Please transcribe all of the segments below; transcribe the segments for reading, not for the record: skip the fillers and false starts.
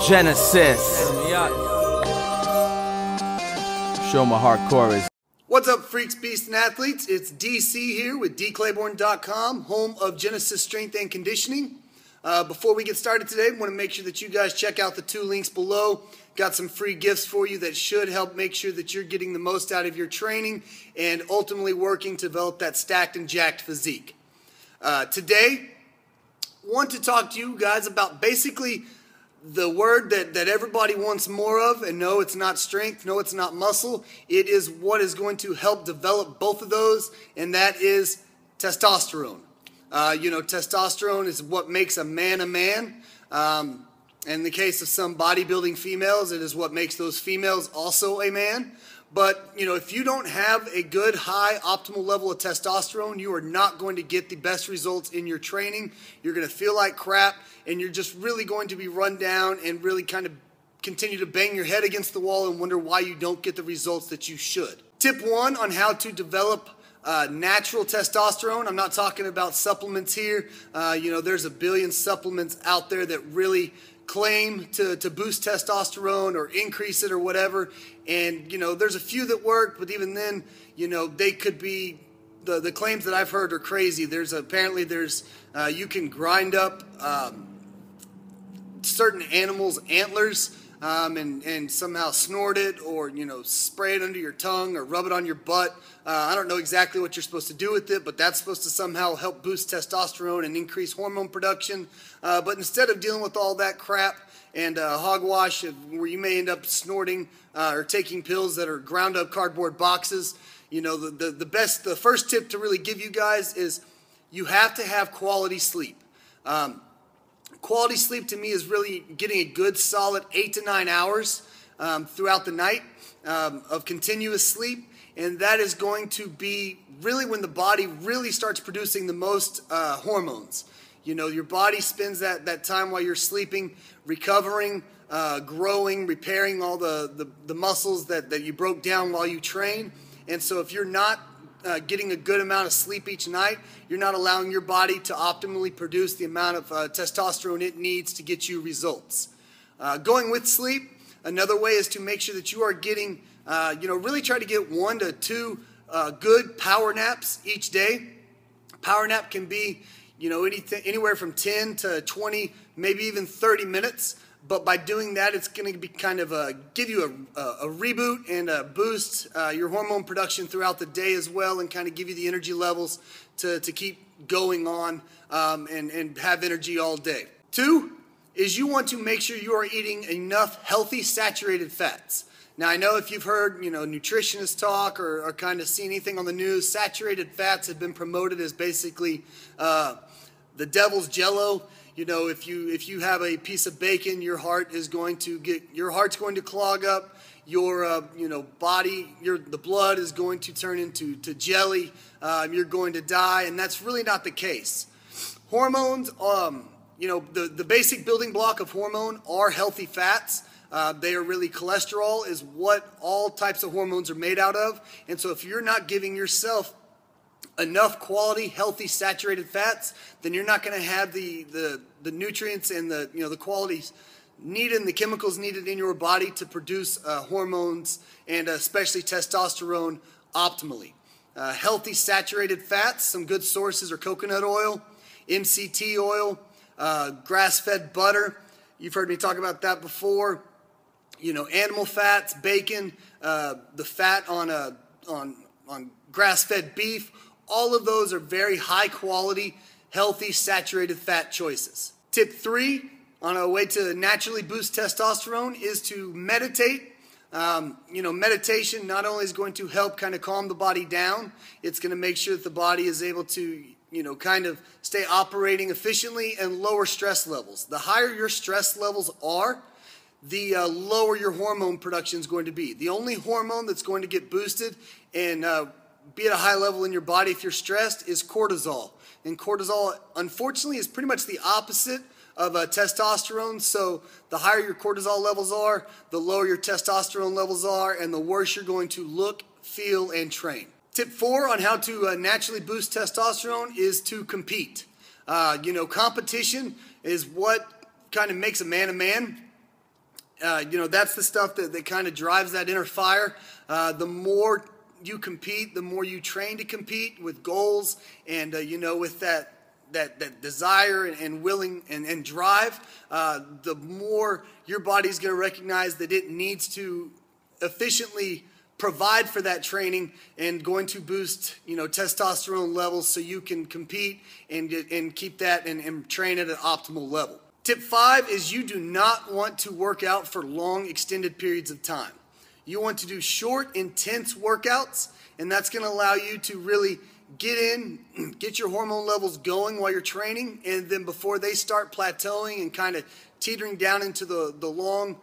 Genesis. Show my hardcore is. What's up, freaks, beasts, and athletes? It's DC here with dclayborn.com, home of Genesis Strength and Conditioning. Before we get started today, I want to make sure that you guys check out the two links below. Got some free gifts for you that should help make sure that you're getting the most out of your training and ultimately working to develop that stacked and jacked physique. Today, I want to talk to you guys about basically the word that everybody wants more of, and no, it's not strength, no, it's not muscle. It is what is going to help develop both of those, and that is testosterone. Testosterone is what makes a man a man. In the case of some bodybuilding females, it is what makes those females also a man. But, if you don't have a good, high, optimal level of testosterone, you are not going to get the best results in your training. You're going to feel like crap, and you're just really going to be run down and really kind of continue to bang your head against the wall and wonder why you don't get the results that you should. Tip 1 on how to develop natural testosterone. I'm not talking about supplements here. There's a billion supplements out there that really claim to boost testosterone or increase it or whatever, and there's a few that work, but even then, they could be, the claims that I've heard are crazy. Apparently you can grind up certain animals' antlers and somehow snort it, or spray it under your tongue or rub it on your butt. I don't know exactly what you're supposed to do with it, but that's supposed to somehow help boost testosterone and increase hormone production. But instead of dealing with all that crap and hogwash where you may end up snorting or taking pills that are ground up cardboard boxes, the first tip to really give you guys is you have to have quality sleep. Quality sleep to me is really getting a good solid 8 to 9 hours throughout the night of continuous sleep. And that is going to be really when the body really starts producing the most hormones. Your body spends that time while you're sleeping, recovering, growing, repairing all the muscles that you broke down while you train. And so if you're not getting a good amount of sleep each night, you're not allowing your body to optimally produce the amount of testosterone it needs to get you results. Going with sleep, another way is to make sure that you are getting, really try to get 1 to 2 good power naps each day. Power nap can be, anywhere from 10 to 20, maybe even 30 minutes. But by doing that, it's going to be kind of give you a reboot and boost your hormone production throughout the day as well, and kind of give you the energy levels to keep going on and have energy all day. 2 is you want to make sure you are eating enough healthy saturated fats. Now, I know if you've heard, nutritionists talk or kind of seen anything on the news, saturated fats have been promoted as basically the devil's jello. If you have a piece of bacon, your heart's going to clog up. Your the blood is going to turn into jelly. You're going to die, and that's really not the case. Hormones, the basic building block of hormone are healthy fats. They are really, cholesterol is what all types of hormones are made out of. And so if you're not giving yourself enough quality, healthy, saturated fats, then you're not going to have the nutrients and the qualities needed and the chemicals needed in your body to produce hormones and especially testosterone optimally. Healthy, saturated fats, some good sources are coconut oil, MCT oil, grass-fed butter. You've heard me talk about that before. Animal fats, bacon, the fat on grass-fed beef. All of those are very high quality, healthy, saturated fat choices. Tip 3 on a way to naturally boost testosterone is to meditate. Meditation not only is going to help kind of calm the body down, it's going to make sure that the body is able to, kind of stay operating efficiently and lower stress levels. The higher your stress levels are, the lower your hormone production is going to be. The only hormone that's going to get boosted and be at a high level in your body if you're stressed is cortisol. And cortisol, unfortunately, is pretty much the opposite of testosterone. So the higher your cortisol levels are, the lower your testosterone levels are, and the worse you're going to look, feel, and train. Tip 4 on how to naturally boost testosterone is to compete. Competition is what kind of makes a man a man. That's the stuff that kind of drives that inner fire. The more you compete, the more you train to compete with goals and, with that desire and willing and drive, the more your body's going to recognize that it needs to efficiently provide for that training and going to boost, testosterone levels so you can compete and keep that and train at an optimal level. Tip 5 is you do not want to work out for long extended periods of time. You want to do short, intense workouts, and that's going to allow you to really get your hormone levels going while you're training, and then before they start plateauing and kind of teetering down into the long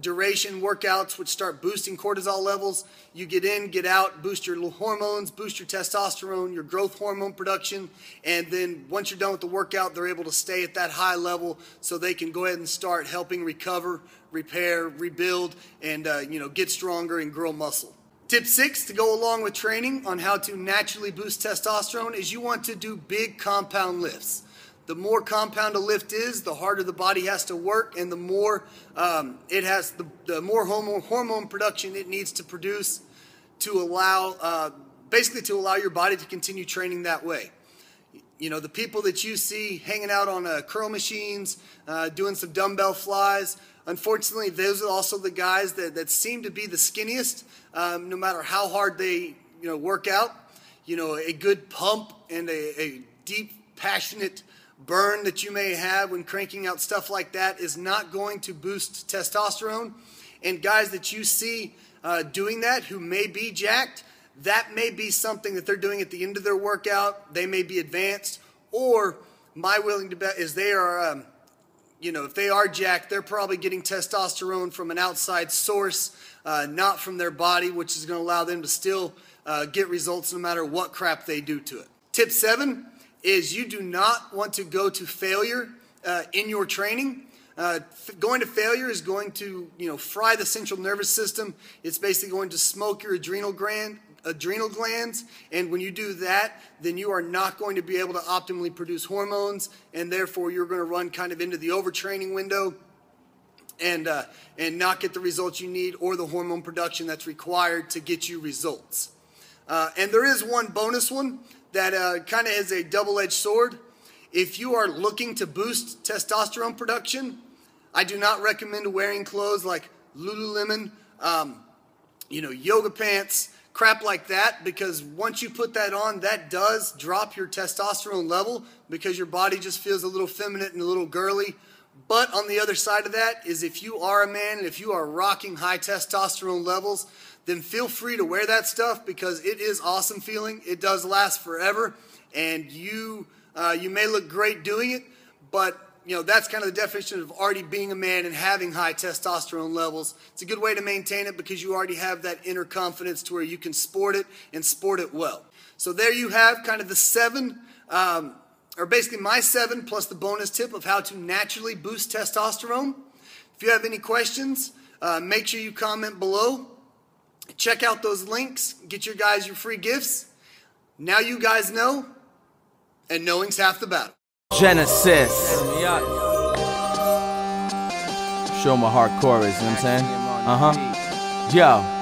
duration workouts, which start boosting cortisol levels, you get in, get out, boost your hormones, boost your testosterone, your growth hormone production, and then once you're done with the workout, they're able to stay at that high level so they can go ahead and start helping recover, repair, rebuild, and get stronger and grow muscle. Tip 6 to go along with training on how to naturally boost testosterone is you want to do big compound lifts. The more compound a lift is, the harder the body has to work, and the more the more hormone production it needs to produce to allow your body to continue training that way. The people that you see hanging out on curl machines, doing some dumbbell flies, unfortunately, those are also the guys that seem to be the skinniest, no matter how hard they work out. A good pump and a deep, passionate burn that you may have when cranking out stuff like that is not going to boost testosterone. And guys that you see doing that who may be jacked, that may be something that they're doing at the end of their workout. They may be advanced, or my willing to bet is they are, if they are jacked, they're probably getting testosterone from an outside source, not from their body, which is going to allow them to still get results no matter what crap they do to it. Tip 7 is you do not want to go to failure in your training. Going to failure is going to fry the central nervous system. It's basically going to smoke your adrenal glands, and when you do that, then you are not going to be able to optimally produce hormones, and therefore you're going to run kind of into the overtraining window and not get the results you need or the hormone production that's required to get you results. And there is one bonus one that kind of is a double-edged sword. If you are looking to boost testosterone production, I do not recommend wearing clothes like Lululemon, yoga pants, crap like that, because once you put that on, that does drop your testosterone level because your body just feels a little feminine and a little girly. But on the other side of that is if you are a man and if you are rocking high testosterone levels, then feel free to wear that stuff because it is awesome feeling. It does last forever, and you may look great doing it, but that's kind of the definition of already being a man and having high testosterone levels. It's a good way to maintain it because you already have that inner confidence to where you can sport it and sport it well. So there you have kind of the 7, or basically my 7 plus the bonus tip of how to naturally boost testosterone. If you have any questions, make sure you comment below. Check out those links. Get your guys your free gifts. Now you guys know, and knowing's half the battle. Genesis. Show my hardcore is, you know what I'm saying? Yo.